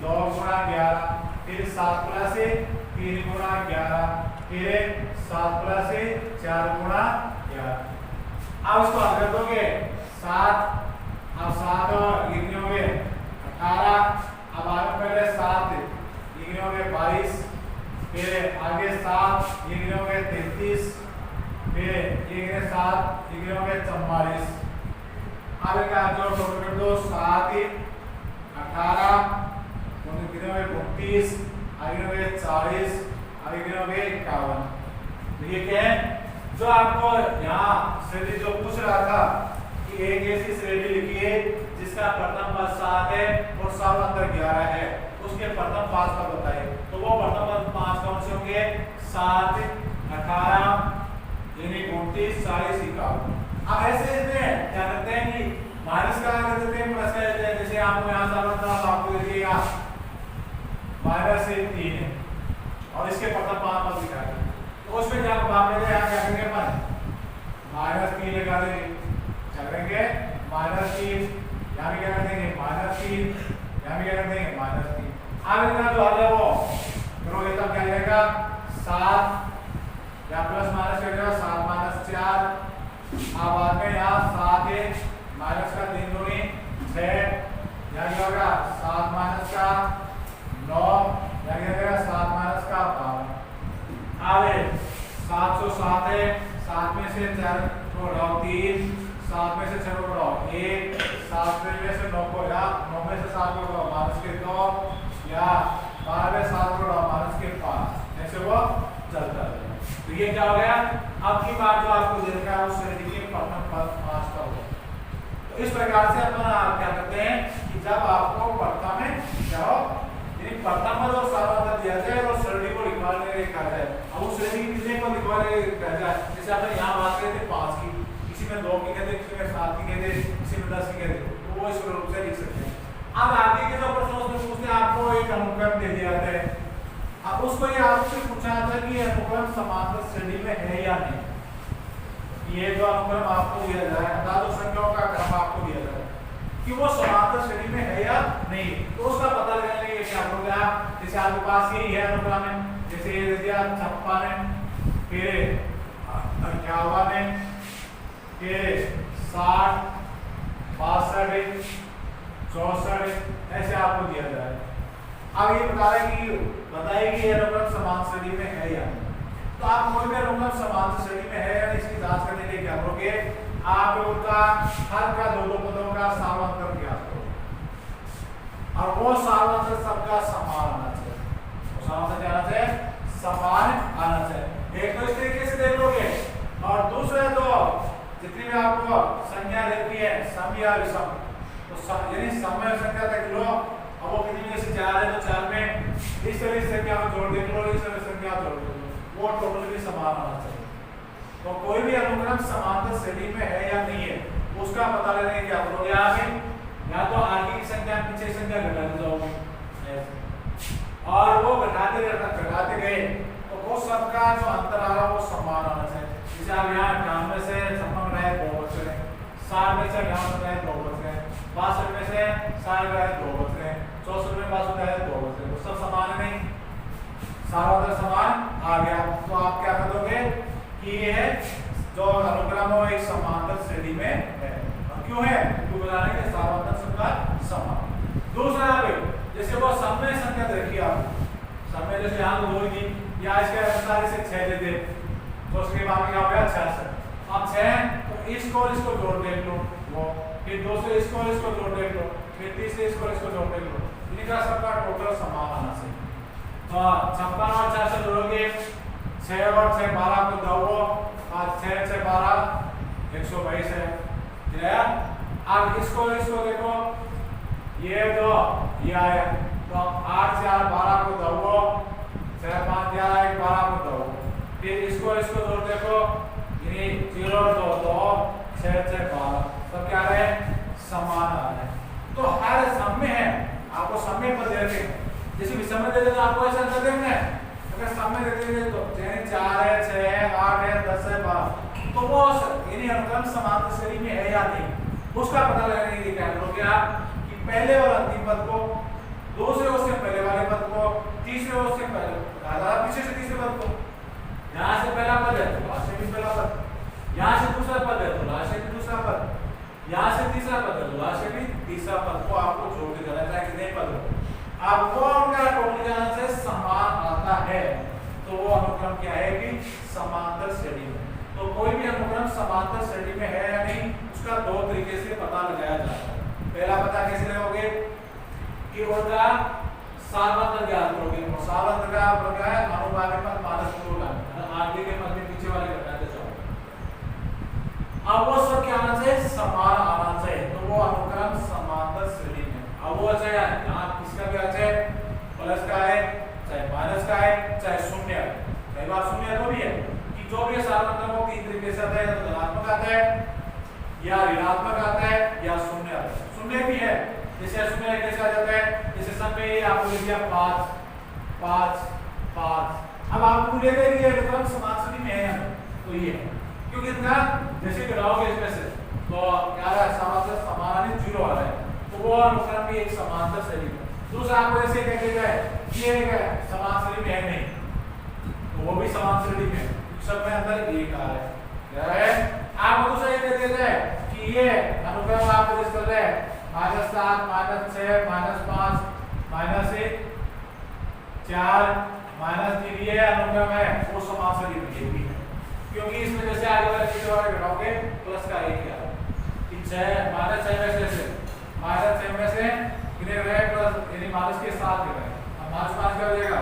2 गुणा 11, फिर 7 प्लस 3 गुणा 11, फिर 7 प्लस 4 गुणा 11। अब इसको हल कर दोगे 7, अब 7 और लिखने होंगे 18, अब आगे पहले 7 लिखने होंगे 22, फिर आगे 7 लिखने होंगे 33, फिर लिखने 7 लिखने होंगे 44। अब इनका जोड़ कर दो 7 18 कितने होंगे 32, आगे होंगे 40, आगे कितने होंगे 51। तो ये क्या है जो आपको यहाँ श्रेणी जो पूछ रहा था कि एक ऐसी श्रेणी लिखिए जिसका प्रथम पद 7 है और सार्वंतर 11 है, उसके प्रथम 5 पद बताइए। तो वो प्रथम पद 5 कौन से होंगे 7 18 यानी 29 40 51। अब ऐसे इसमें क्या करते हैं कि माइनस का कर देते हैं प्लस का देते हैं, जैसे आपको यहाँ सार्वंतर आपको देखिएगा -3 है और इसके प्रथम 5 पद लिखा है, तो उसमें क्या भाग लेंगे यहाँ क्या करेंगे अपन -3 लगा देंगे, क्या करेंगे -3, यहाँ भी क्या कर देंगे -3, यहाँ भी क्या कर देंगे -3। अब इनका जो हल है वो करोगे तब क्या आएगा 7 या प्लस माइनस करेगा 7 - 4, अब बाद में यहाँ 7 है माइनस का 3 दूनी 6, यहाँ क्या होगा 7 - का 9, यहाँ क्या करेगा 7 - का 12। आगे 707 है, 7 में से 4 को घटाओ 3, 7 में से 6 को घटाओ 1, 7 में से 9 को या 9 में से 7 को घटाओ -2 या 12 में 7 को घटाओ -5, ऐसे वो चलता है। तो ये क्या हो गया, अब की बात जो आपको दे रखा है उस श्रेणी के प्रथम पद 5 का होगा। तो इस प्रकार से अपन क्या करते हैं कि जब आपको प्रथम में क्या हो यानी प्रथम पद और सार्वधातुक दिया जाए और श्रेणी को निकालने कहा जाए। अब उस श्रेणी की कितने को निकालने कहा जाए, जैसे अपन यहाँ बात करते थे 5 की, किसी में 2 की कहते, किसी में 7 की कहते, किसी में 10 की कहते, तो वो इस रूप से लिख सकते हैं। अब आगे के जो प्रश्न उसमें पूछते हैं आपको एक अनुक्रम दे दिया है, अब उसको ये आपसे पूछा था कि ये अनुक्रम समांतर श्रेणी में है या नहीं। ये जो अनुक्रम आपको दिया जाए धातु संख्याओं का क्रम आपको दिया जाए कि वो समांतर श्रेणी में है या नहीं, तो उसका पता लगाने के लिए क्या करोगे आप, जैसे आपके पास यही है अनुक्रम है, जैसे ये दे दिया 56 है, फिर 51 है, फिर 60, 62, 64 ऐसे आपको दिया जाए। अब ये बता रहा है कि बताइए कि ये अनुक्रम समांतर श्रेणी में है या नहीं। तो आप कोई भी अनुक्रम समांतर श्रेणी में है या नहीं इसकी जांच करने के लिए क्या करोगे, आप उनका हर का दो पदों का सार्वंतर ज्ञात करो और वो सार्वंतर सबका समान आना चाहिए, वो सार्वंतर क्या आना चाहिए, समान आना चाहिए। एक तो इस तरीके से देख लोगे और दूसरे तो जितनी भी आपको संख्या देती है सम या विषम, तो यानी सम में संख्या तक लो, अब वो कितनी में से 4 है तो 4 में इस तरह से संख्या को जोड़ देख लो, इस तरह से संख्या जोड़ दो, वो टोटल भी समान आना चाहिए। तो कोई भी अनुक्रम समांतर श्रेणी में है या नहीं है उसका पता लगाने के क्या करोगे आगे, या तो आगे की संख्या पीछे संख्या घटाते जाओगे और वो घटाते गए तो वो सबका जो अंतर आ रहा है वो समान आना चाहिए। जैसे आप यहाँ 98 से 56 रहे 2 बच रहे, 60 में से 58 रहे 2 बच रहे, 62 में से 60 रहे 2 बच रहे, 64 में 62 रहे 2 बच रहे, तो सब समान है नहीं, सारा समान आ गया। तो आप क्या कर दोगे कि ये है जो अनुक्रम है एक समांतर श्रेणी में है। क्यों है, क्यों बताने के सार्वधातुक सबका समान। दूसरा जैसे वो सम में संख्या रखी आप सम में, जैसे यहाँ 2 थी या इसके अनुसार इसे 6 देते तो उसके बाद क्या हो गया 66, अब 6 तो इसको जोड़ देख लो वो, फिर 2 से इसको जोड़ देख लो, फिर 3 से इसको जोड़ देख लो, इनका सबका टोटल समान आना चाहिए। तो 56 और 4 से जोड़ोगे 6 और 6 12 को दो, 6 6 12 122 है, क्लियर। अब इसको देखो ये दो ये आया, तो 8 4 12 को दो, 6 5 11 1 12 को दो, फिर इसको जोड़ देखो ये 0 2 2 6 6 12 सब क्या रहे समान आ रहे हैं। तो हर सम में है आपको सम में पर दे रखे, जैसे विषम में दे दे तो आपको ऐसा आंसर देंगे, अगर सम में दे देंगे तो यानी 4 है 6 है 8 है 10 है 12, तो वो यानी अनुक्रम समांतर श्रेणी में है या नहीं उसका पता लगाने के लिए क्या करोगे आप कि पहले और अंतिम पद को, दूसरे ओर से पहले वाले पद को, तीसरे ओर से पहले पीछे से तीसरे पद को, यहाँ से पहला पद है तो लास्ट से भी पहला पद, यहाँ से दूसरा पद है तो लास्ट से भी दूसरा पद, यहाँ से तीसरा पद है तो लास्ट से भी तीसरा पद को आपको जोड़ के जाना चाहिए कितने पद हो। अब वो उनका टोटल जाना से समान आता है तो वो अनुक्रम क्या है कि समांतर श्रेणी में। तो कोई भी अनुक्रम समांतर श्रेणी में है या नहीं उसका 2 तरीके से पता लगाया जाता है। पहला पता कैसे लगाओगे कि उनका सार्वंतर ज्ञात करोगे, सार्वंतर का क्या है अनुगामी पद माइनस 2 लाना, आगे के पद में पीछे वाले घटाते जाओ। अब वो सब क्या आना चाहिए समान आना चाहिए, तो वो अनुक्रम समांतर श्रेणी में। अब वो चाहे यहाँ किसका भी अच्छा है प्लस का है चाहे माइनस का है चाहे शून्य है, कई बार शून्य तो भी है कि जो भी सार्वंतर वो 3 तरीके से आता है, तो धनात्मक आता है या ऋणात्मक आता है या शून्य आता है। शून्य भी है, जैसे शून्य कैसे आ जाता है, जैसे सब में आपको लिख दिया 5 5 5, अब आपको बोलेगा ये अनुक्रम समांतर श्रेणी में है तो ये है, क्योंकि इतना जैसे घटाओगे इसमें से तो क्या है समांतर समान 0 आ रहा है, तो वो अनुक्रम भी एक समांतर श्रेणी में। दूसरा आपको जैसे कह देगा ये समांतर श्रेणी में है नहीं तो वो भी समांतर श्रेणी में, सब में अंदर एक आ रहा है, क्या है आप दूसरा ये कह देगा कि ये अनुक्रम आपको जैसे चल रहा है -7 -6 -5 -1 4 -3 ये अनुक्रम है वो समांतर श्रेणी में है, क्योंकि इसमें जैसे आगे वाले चीजों वाले घटाओगे प्लस का 1 आ रहा है कि 6 -6 में से कितने रहे प्लस यानी माइनस के 7 रहे, अब -5 क्या हो जाएगा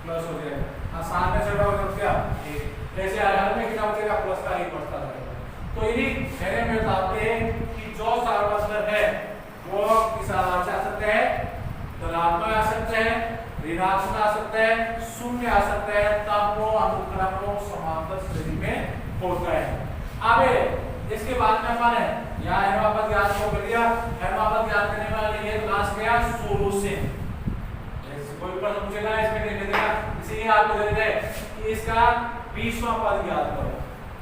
प्लस हो जाएगा, हां 7 में से घटाओगे तो क्या 1, जैसे हर में कितना बचेगा प्लस का 1 बचता रहेगा। तो यही कहने में बताते हैं कि जो सार्वंतर है वो किस आधार से आ सकते हैं धनात्मक आ सकते हैं, ऋणात्मक आ सकते हैं, शून्य आ सकते हैं, तब वो अनुक्रम को समांतर श्रेणी में होता है। अब इसके बाद में अपन यहाँ हेमापद ज्ञात को कर दिया। हेमापद ज्ञात करने वाले ये क्लास गया सोल्यूशन। कोई प्रश्न पूछेगा इसमें लिख देगा, इसीलिए आपको दे देते हैं कि इसका 20वां पद ज्ञात करो।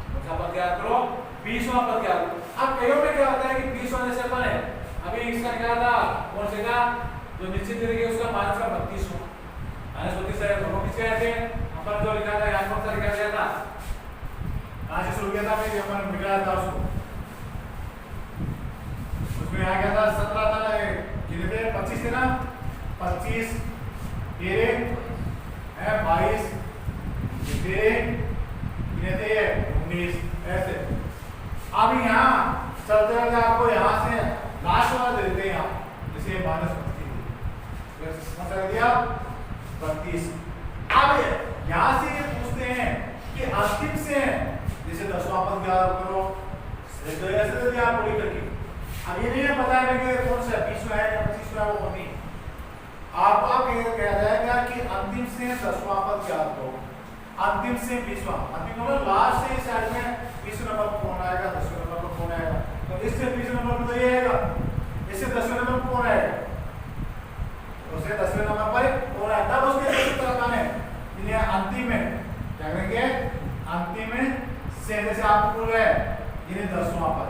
कौन सा पद ज्ञात करो? 20वां पद ज्ञात करो। अब कईयों में क्या होता है कि 20वां जैसे अपन है अभी इसका क्या था, कौन से का जो निश्चित तरीके उसका माइनस का 32वां माइनस 32 है, दोनों किसके आए थे? अपन जो लिखा था यहाँ कौन सा लिखा गया था, कहाँ से शुरू किया था भाई, अपन मिटाया था उसको, उसमें यहाँ क्या था 17 था, कितने थे 25 थे ना, 25 तेरे है 22 तेरे कितने थे 19 ऐसे। अब यहाँ चलते चलते आपको यहाँ से लास्ट वाला दे देते हैं यहाँ, जैसे -32 समझ दिया 32। अब यहाँ से ये पूछते हैं कि अंतिम से जैसे 10वां पद ज्ञात करो, ऐसे दे दिया आप बोली करके। अब ये नहीं है पता है कि कौन सा 20वां है या 25वां है, वो नहीं आपको कहा जाएगा कि अंतिम से 10वां पद ज्ञात करो, अंतिम से 20वां, अंतिम मतलब लास्ट से इस साइड में 20 नंबर पर कौन आएगा, 10वें नंबर पर कौन आएगा, तो इससे 20 नंबर पर तो ये आएगा, इससे 10वें नंबर पर कौन आएगा, उससे 10वें नंबर पर कौन आएगा, तब उसके दूसरी तरफ आने इन्हें अंतिम में क्या करेंगे, अंतिम में से जैसे आपको बोल रहे हैं इन्हें 10वां पद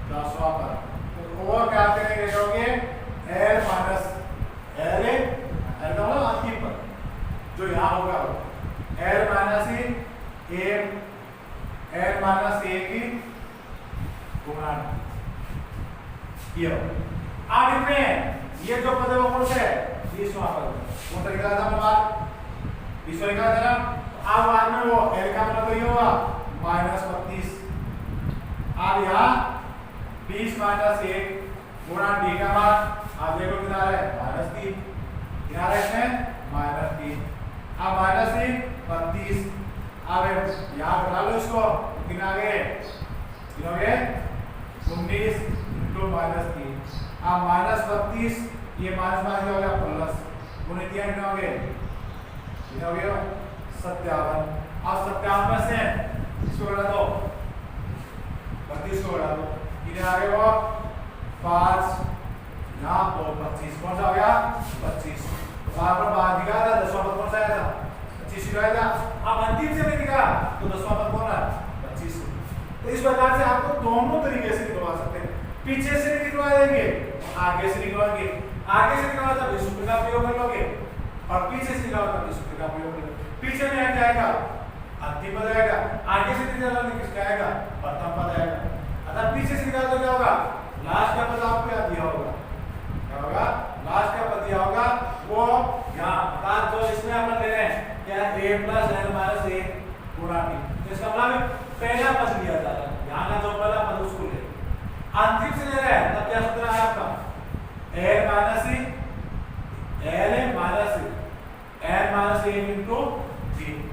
तो वो क्या करेंगे, कहोगे L माइनस L का मतलब अंतिम पद जो यहाँ होगा L माइनस A की गुणा ये। अब इसमें ये जो पद है वो कौन सा है, 20वां पद, कौन सा लिखा था हमने बात 20वां लिखा था ना। अब बाद में वो L का मतलब तो ये होगा -32। अब यहाँ 20 माइनस 1 गुणा D का मान आप देखो कितना है -3, कितना है इसमें -3। अब -3 32। अब यहाँ बता लो इसको कितना आ गए, कितना हो गए 19 × -3। अब -32 ये माइनस माइनस हो गया प्लस, गुणित कितना हो गए, कितना हो गया 57। अब 57 में से इसको घटा दो, 32 को घटा दो, कितना आ गया वो 5 यहाँ 2 25, कौन सा हो गया 25। तो वहां पर बाहर दिखा था 10वां पद कौन सा आया था 25 आया था। अब अंतिम से भी दिखा तो 10वां पद कौन है 25। तो इस प्रकार से आपको दोनों तरीके से निकलवा सकते हैं, पीछे से भी निकलवा देंगे, आगे से निकलवाएंगे, आगे से निकलवा तब सूत्र का प्रयोग कर लोगे और पीछे से निकलवा तब सूत्र का प्रयोग कर लोगे। पीछे में क्या आएगा अंतिम पद आएगा, आगे से निकलवा तो किसका आएगा प्रथम पद आएगा। अगर पीछे से निकाल तो क्या होगा, लास्ट का पद आपको क्या दिया होगा, क्या होगा लास्ट का पद दिया होगा वो यहाँ अर्थात जो इसमें अपन ले रहे हैं क्या a + n - 1 गुणा t, तो इसका मतलब पहला पद लिया जा रहा है, यहाँ का जो पहला पद उसको ले अंतिम से ले रहे हैं, तब क्या सूत्र है आपका L - 1 × t।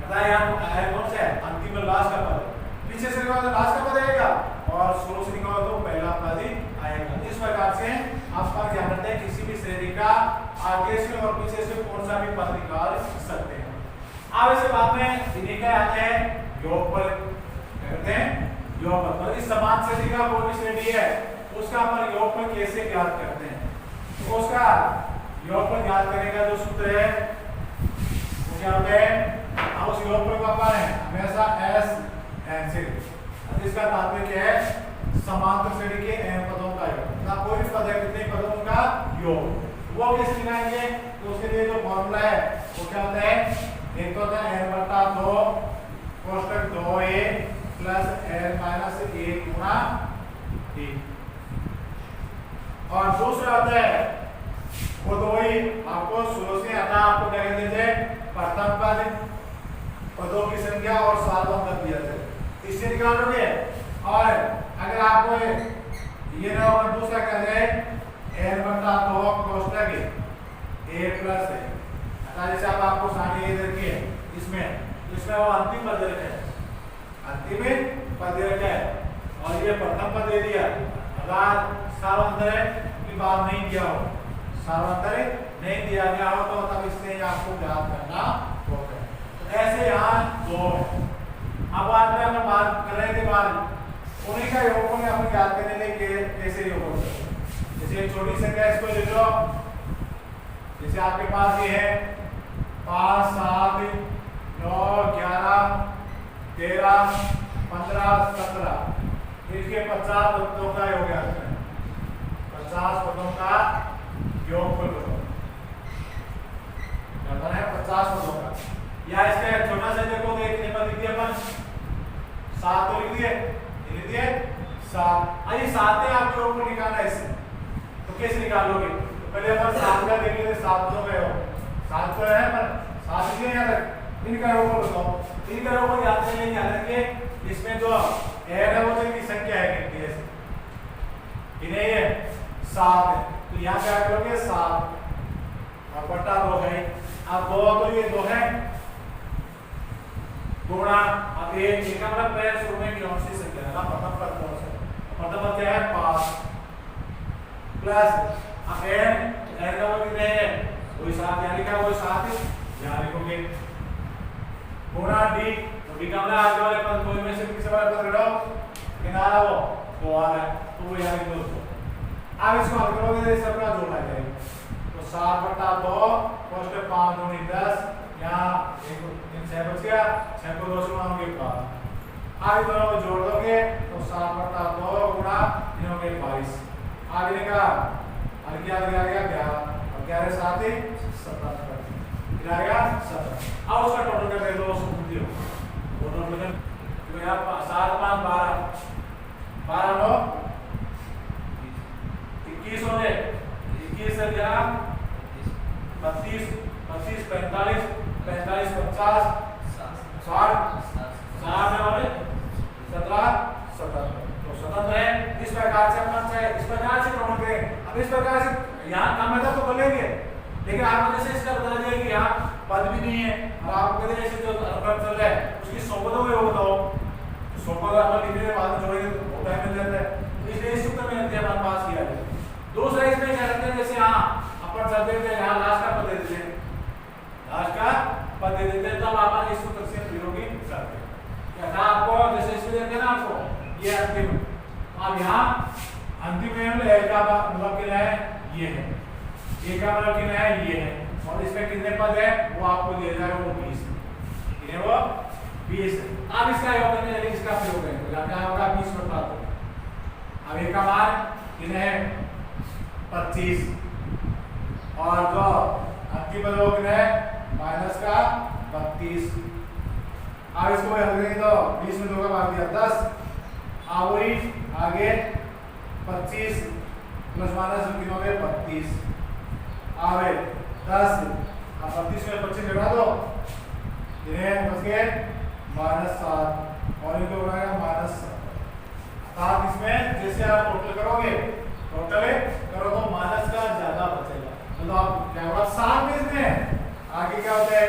अर्थात यहाँ कौन सा है अंतिम में लास्ट का पद, पीछे से निकालो तो लास्ट का पद आएगा और शुरू से निकालो तो पहला पद ही आएगा। इस प्रकार से आप पर ध्यान रखते हैं किसी भी श्रेणी का आगे से और पीछे से कौन सा भी पद निकाल सकते हैं। अब इसके बाद में इन्हीं का आते हैं योगफल, क्या कहते हैं योगफल, मतलब इस समान श्रेणी का कोई भी श्रेणी है उसका अपन योगफल कैसे ज्ञात करते हैं। तो उसका योगफल ज्ञात करने का जो सूत्र है वो क्या होता है, हम उस योगफल को अपन हमेशा S n से, इसका तात्पर्य क्या है समांतर श्रेणी के n पदों का योग, ना कोई भी पद है कितने पदों का योग, वो कैसे निकालेंगे, तो उसके लिए जो फॉर्मूला है वो क्या होता है, एक तो होता है n/2 कोष्टक 2a + n - 1 गुणा t, और दूसरा होता है वो दो ही आपको शुरू से आता, आपको क्या कहते थे प्रथम पद पदों की संख्या और सार्वम कर दिया था, इससे निकालोगे। और अगर आपको ये ना हो दूसरा क्या है n/2 कोष्टक a + है, जैसे आप आपको सामने ये देखिए इसमें वो अंतिम पद रखा है, अंतिम पद रखा है और ये प्रथम पद दे दिया, अगर सार्वम की बात नहीं किया हो सार्वधातुक नहीं दिया गया हो तो तब इससे आपको ज्ञात करना होगा। तो ऐसे यहाँ 2 है। अब बाद में हम बात कर रहे थे बार उन्हीं का योगफल में हम ज्ञात करने के कैसे योगफल करें। जैसे एक छोटी संख्या इसको ले लो, जैसे आपके पास ये है 5 7 9 11 13 15 17 इसके 50 पदों का योग है, 50 पदों का योगफल करना है 50 पदों का। या इसके छोटा सा देखो तो कितने पद लिख दिए अपन 7 तो लिख दिए 7। आइए 7 है आपके योगफल निकालना है इससे, तो कैसे निकालोगे? तो पहले अपन 7 का देख लेते 7 तो है 7 तो है पर 7 लिखे यहाँ तक इनका योगफल बताओ। इनका योगफल याद करने की हालत के इसमें जो है वो तो की संख्या है कितनी है इन्हें ये 7 है, तो यहाँ क्या करोगे 7 और बटा 2 है। अब 2 तो ये 2 है गुणा अब एक का मतलब पहले शुरू में कौन सी संख्या है ना प्रथम पद कौन सा, प्रथम पद क्या है 5 प्लस अब n का मतलब कितने है वही 7 यानी क्या वही 7 यहाँ लिखोगे गुणा d, तो d का मतलब आगे वाले पद कोई में से किसी वाले पद घटाओ किनारा वो 2 आ रहा है तो वो यहाँ लिख दो। अब इसको हल करोगे तो इसे अपना जोड़ना चाहिए, तो 7 बटा 2 कोष्टक 5 दूनी 10 यहाँ 6 बच गया 6 को 2 से गुणाओगे 5। आगे दोनों को जोड़ दोगे तो 7 बटा 2 गुणा 3 हो गए 22। आगे का हल क्या आ गया 11 और 11 7 17 कितना आएगा 17। अब उसका टोटल कर दे दो सुनती हो टोटल में तो यहाँ 7 5 12 12 9 21 हो गए 21 से 11 32 25 45 45 50 60 60 वाले 17 77 तो 77 है। इस प्रकार से अपन से इस प्रकार से काउंट करें। अब इस प्रकार से यहाँ कम है तो कर लेंगे, लेकिन आपको जैसे इसका बता दिया कि यहाँ पद भी नहीं है और आपको कहते हैं जैसे जो अर्थात चल रहा है उसकी 100 पदों में वो बताओ, तो 100 पद अपन लिखने के बाद में जोड़ेंगे तो टाइम मिल जाता है, तो इसलिए इस सूत्र में अंतिम हमारे पास किया है। दूसरा इसमें क्या करते हैं जैसे यहाँ अपन चलते थे यहाँ लास्ट का पद दे देते हैं, लास्ट का पद दे देते हैं तब आप इस सूत्र से विरोधी करते हैं। क्या था आपको जैसे इसमें देते हैं ना आपको ये अंतिम, अब यहाँ अंतिम में का मतलब कितना है ये है, ये का मतलब कितना है ये है और इसमें कितने पद है वो आपको दिया जाएगा वो 20 कितने वो 20। अब इसका योग करने के लिए इसका प्रयोग करें तो क्या होगा 20 बटा 2। अब एक का मान कितने है 25 और जो अंतिम पद योग है माइनस का 32। अब इसको हल करेंगे तो 20 में 2 का भाग दिया 10, अब वही आगे 25 प्लस माइनस कितने हो गए 32 आवे 10 अब 32 में 25 घटा दो इन्हें बच गए -7 और इनको बनाएगा -7। इसमें जैसे आप टोटल करोगे टोटल करो तो माइनस का ज्यादा बचेगा, मतलब आप क्या होगा 7 में इसमें आगे क्या होता है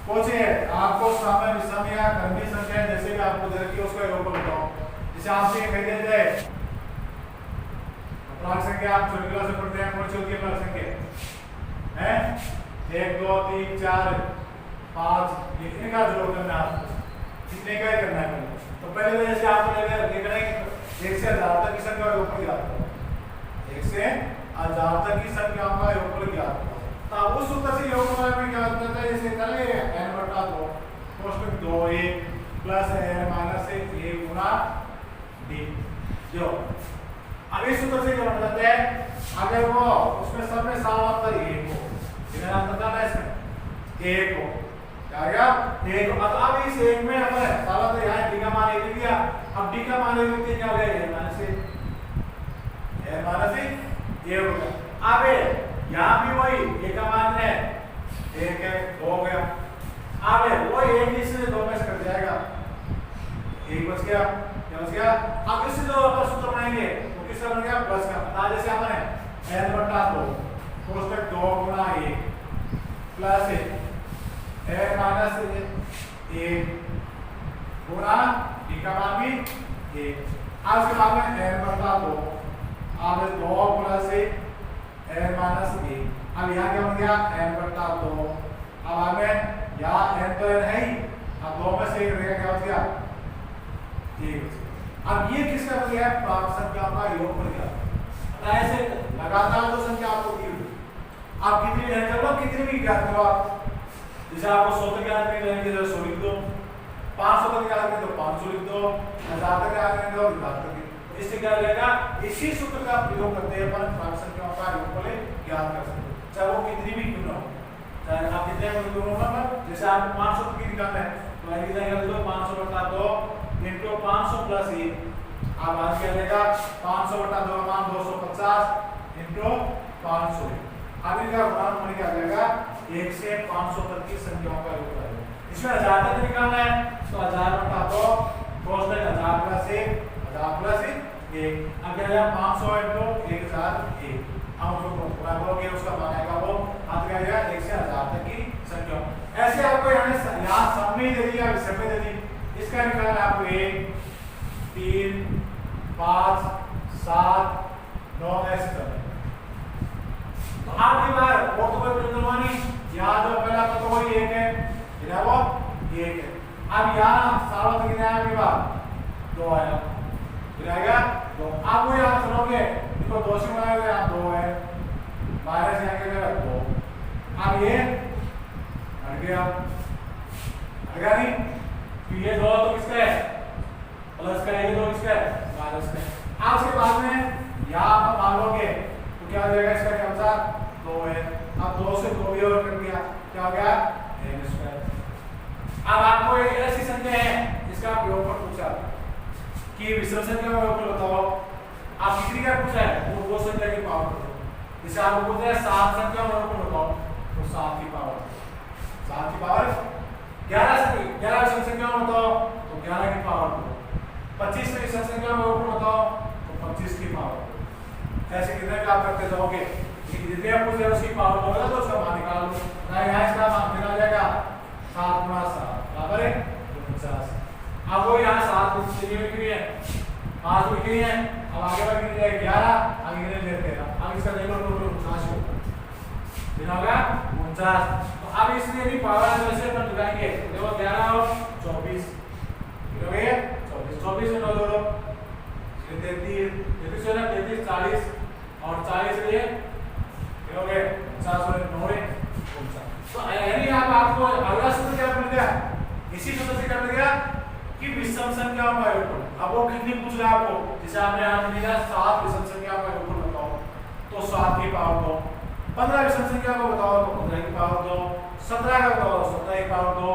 पूछे आपको समय या कर्मी संख्या जैसे कि आपको दे रखी है उसका योगफल बताओ। जैसे आपसे कह दिया जाए अपराध संख्या आप छोटी क्लास में पढ़ते हैं कौन सी होती है अपराध संख्या है 1 2 3 4 5 लिखने का जोड़ करना है आपको कितने का करना है पहले। तो पहले तो जैसे आपने देखना है कि 1 से 1000 तक की संख्या का योगफल ज्ञात करो, 1 से 1000 तक की संख्याओं का योगफल ज्ञात करो। तो उस सूत्र से योगफल में क्या होता है जैसे कर ले n बटा 2 कोष्टक 2 a plus n minus a Guna d जो अब इस सूत्र से क्या बन जाता है अगर वो उसमें सब में समांतर a को कितना बताना है इसमें a को क्या आएगा a को। अब इस एक में अपन समांतर यहाँ d का मान 1 लिख दिया, अब d का मान 1 लिख दिया क्या हो गया n माइनस a हो गया। अब यहाँ भी वही a का मान है 1 है 2 हो गया, अब वो 1 इससे 2 में से कट जाएगा 1 बच गया क्या बच गया। अब इससे जो अपन सूत्र बनाएंगे वो किसका बन गया प्लस का, ना जैसे अपन है n बटा 2 कोष्टक 2 गुना 1 प्लस n माइनस 1 गुना d का मान भी 1। अब इसके बाद में n बटा 2 अब 2 प्लस n माइनस 1। अब यहाँ क्या बन गया n बटा 2। अब हमें यहाँ n तो n है ही, अब 2 में से 1 रहेगा, क्या हो गया 1। अब ये किसका बन गया प्राप्त संख्या का योग बन गया। ऐसे लगातार दो संख्या आपको दी हुई, आप कितनी भी कर लो, कितनी भी ज्ञात करो आप, जैसे आपको 100 तक याद करने लगे तो 100 लिख दो, 500 तक याद करने तो 500 लिख दो, 1000 तक याद करने तो 1000 तक। इससे क्या रहेगा, इसी सूत्र का प्रयोग करते हैं अपन प्राप्त संख्याओं का योगफल ज्ञात कर सकते हैं, चाहे वो कितनी भी क्यों ना हो, चाहे आप कितने भी क्यों ना हो। जैसे आप 500 तक की निकालना है तो मैं कितना कर दो 500 बटा 2 इनटू 500 प्लस 1। अब आज क्या देगा 500 बटा 2 का मान 250 इनटू 500। अब इनका गुणनफल क्या जाएगा 1 से 500 तक की संख्याओं का योग आएगा। इसमें 1000 तक निकालना है तो 1000 बटा 2 cos 1000 प्लस 1 1000 प्लस 1। अब क्या आएगा 500 इनटू 1001। हम उसको पूरा करोगे उसका मान आएगा वो आप क्या आएगा 1 से 1000 तक की संख्या। ऐसे आपको यहाँ सब में ही दे दी या विषय में दे दी, इसका निकालना है आपको 1 3 5 7 9 ऐसे करना। तो आपकी बार वो तो कोई प्रॉब्लम नहीं, यहाँ जो पहला तो वही 1 है, इधर वो 1 है। अब यहाँ सालों तक कितना है आपकी बार 2 आया, फिर आएगा 2। आप वो यहाँ चलोगे इसको 2 से बनाओगे, यहाँ 2 है माइनस यहाँ के लिए 2। अब ये हट गया नहीं, तो ये 2 तो किसका है प्लस का, ये 2 किसका है माइनस का। आप उसके बाद में यहाँ आप मान लोगे तो क्या हो जाएगा, इसका क्या होता 2 है। अब 2 से 2 भी और कर दिया, क्या हो गया n स्क्वायर। अब आपको एक ऐसी संख्या है जिसका आप योग पर पूछा कि विषम संख्या का योग बताओ, आप कितनी का पूछा है वो संख्या की पावर बताओ। जैसे आपको पूछा है 7 संख्या का योग बताओ तो 7 की पावर 11 विषम संख्या बताओ तो 11 की पावर दो, 25 विषम संख्या का योग बताओ तो 25 की पावर। ऐसे कितने का आप करते जाओगे, जितने आप पूछ रहे हो उसकी पावर दोगे तो उसका मान निकाल लो। यहाँ इसका मान निकल जाएगा 7 गुणा 7 बराबर है 49। अब वो यहाँ 7 लिखी हुई है 5 लिखी हुई है, अब आगे बढ़ के 11 आगे गिने ले 13। अब इसका देखो टोटल 49 होगा, कितना होगा 49। तो अब इसमें भी पावर वैसे अपन लगाएंगे, देखो 11 और 24 कितना हो गया 24 में 9 जोड़ो 33 33 है 33 40 और 40 से ये कितना हो गया 50 और 9 49। तो यानी आपको अगला सूत्र क्या मिल गया, इसी सूत्र से क्या मिल गया कि विषम संख्याओं का योगफल। अब वो कितनी पूछ रहा है आपको, जैसे आपने यहाँ मिला 7 विषम संख्याओं का योगफल बताओ तो 7 की पावर दो, 15 विषम संख्या को बताओ तो 15 की पावर दो, 17 का बताओ तो 17 की पावर दो,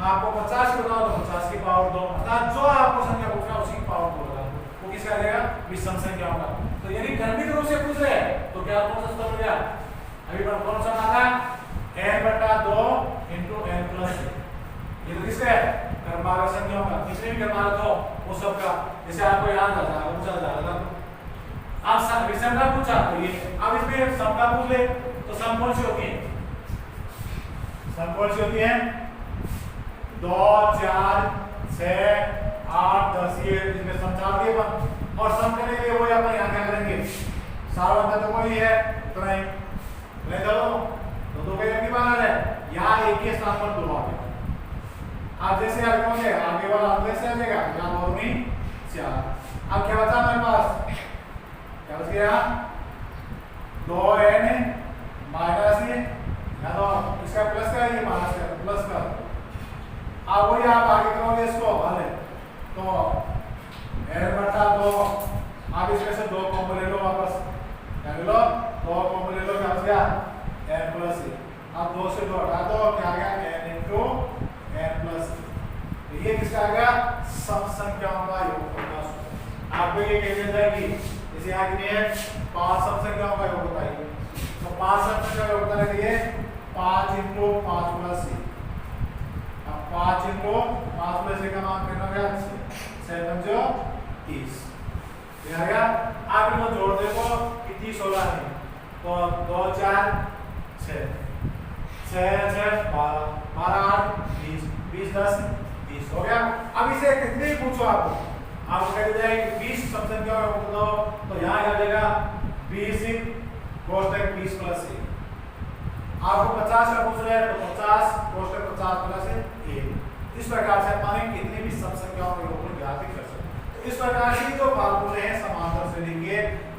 आपको 50 की बताओ तो 50 की पावर दो, अर्थात जो आपको संख्या पूछ रहा है उसी की पावर दो लगा दो, वो किसका देगा विषम संख्याओं का। तो यदि गणित रूप से पूछ रहे तो क्या कौन सा सूत्र मिल गया, अभी कौन सा आता n बटा 2 इनटू n प्लस 1। ये तो किसका है क्रमवार संख्याओं का, कितने भी क्रमवार हो वो सब का। जैसे आपको याद आता है पूछा जाएगा आप विषम का पूछा तो ये, अब इसमें सम का पूछ ले तो सम कौन सी होती है, सम कौन सी होती है 2 4 6 8 10 ये इसमें सम 4 दिए अपन, और सम करने के लिए वो अपन यहाँ क्या करेंगे सारा बंदा तो वही है उतना ही ले दो तो 2 के बाहर है, यहाँ एक के स्थान पर 2 आ गया। आप जैसे आगे वाला अंदर से आ जाएगा, यहाँ 2 नहीं 4। अब क्या बचा हमारे पास, क्या बच गया 2n माइनस या तो इसका प्लस का ये माइनस का प्लस का। अब वही आप आगे करोगे इसको हल तो n बटा 2, आप इसमें से 2 कॉमन ले लो वापस, क्या ले लो 2 कॉमन ले लो, क्या बच गया n प्लस 1। अब 2 से 2 हटा दो, क्या आ गया n इनटू n प्लस 1। ये किसका आ गया सम संख्याओं का योगफल का सूत्र। आपको ये कह देता है कि जैसे यहाँ कितनी है 5 सम संख्याओं का योग बताइए, तो 5 सम संख्या का योग बताने के लिए 5 इनटू 5 प्लस 1। अब 5 इनटू 5 प्लस 1 का मान कितना हो गया 6 पंजो 30। ये आ गया, आप इनको जोड़ देखो कितनी 16 है तो 2 4 6 6 6 12 12 8 20 20 10 30 हो गया। अब इसे कितने ही पूछो आपको कह दिया है कि 20 सम संख्या को बताओ तो यहाँ आ जाएगा 20 कोष्टक 20 प्लस 1। आपको 50 का पूछ रहे हैं तो 50 कोष्टक 50 प्लस 1। इस प्रकार से अपन कितनी भी सम संख्याओं के ऊपर ज्ञात कर सकते हैं। तो इस प्रकार से जो फार्मूले हैं समांतर श्रेणी के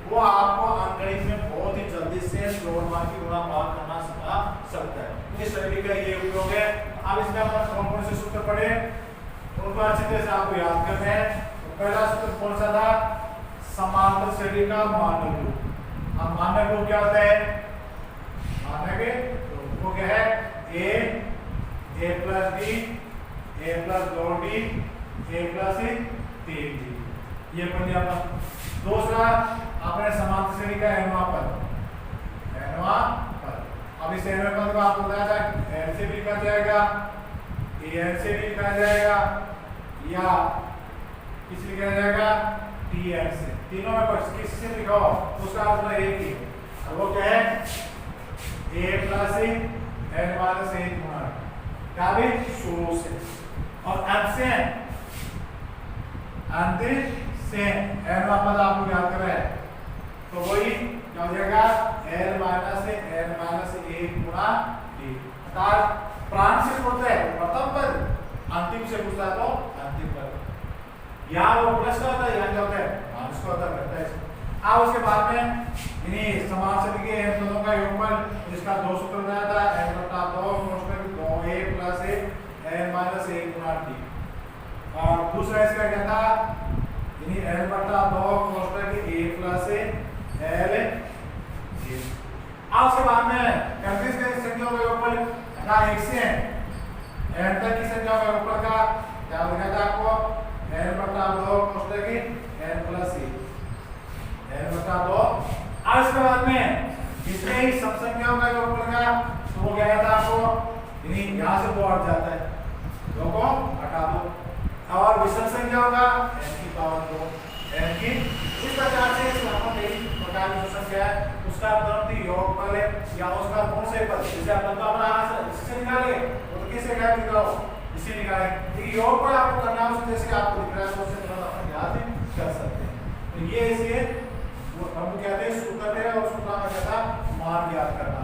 वो आपको अंकगणित में बहुत ही जल्दी से जोड़ मार की गुणा भाग करना सिखा सकता है। इस श्रेणी का ये उपयोग है। अब इसमें अपन कौन कौन से सूत्र पढ़े उनको अच्छी तरह से आपको याद करना है। तो पहला सूत्र कौन सा था? समांतर श्रेणी का मानक रूप। अब मानक रूप क्या होता है? मानक रूप वो क्या है? a plus b a plus 2d a plus 3d। ये पढ़ लिया अपन। दूसरा आपने समांतर श्रेणी का nवां पद। अब इस nवें पद को आपको बताया था n से भी लिखा जाएगा, an से भी लिखा जाएगा या किस लिखा जाएगा? tn से। तीनों में किस से लिखा हो उसका अर्थ एक ही है। अब वो क्या है? a प्लस n माइनस 1 गुणा क्या भी शुरू से और अंत से nवां पद आपको याद कर रहा है तो वही क्या हो जाएगा? n माइनस 1 गुणा d। अर्थात प्राण से पूछता है प्रथम पद, अंतिम से पूछता है तो अंतिम पद। यहाँ वो प्लस का होता है, यहाँ क्या होता है? माइनस का होता है। अब उसके बाद में इन्हीं समान श्रेणी के n पदों का योगफल जिसका दो सूत्र बनाया था n बटा 2 कोष्टक 2a प्लस n माइनस 1 गुणा d। और दूसरा इसका क्या था? n बटा 2 कोष्टक a प्लस l। अब उसके बाद में कंप्लीट संख्याओं का योगफल ना 1 से n तक की संख्याओं का योगफल का क्या लिखा था आपको? n बटा 2 कोष्टक n प्लस 1 n बटा 2। अब इसके बाद में जितने ही सब संख्याओं का योगफल का तो वो क्या था आपको? यहाँ से 2 हट जाता है, 2 को हटा दो। और विषम संख्याओं का n की पावर 2 n की। इस प्रकार से प्रकार की जो संख्या है उसका तुरंत योगफल है या उसका कौन से पद जैसे अपन तो अपना इससे निकालेंगे तो कैसे क्या निकालो इससे निकालेंगे। लेकिन योगफल आपको करना है जैसे आपको दिख रहा है उससे तुरंत अपन याद कर सकते हैं। तो ये इसलिए वो हम कहते हैं सूत्र है और सूत्र में कहता मान याद करना।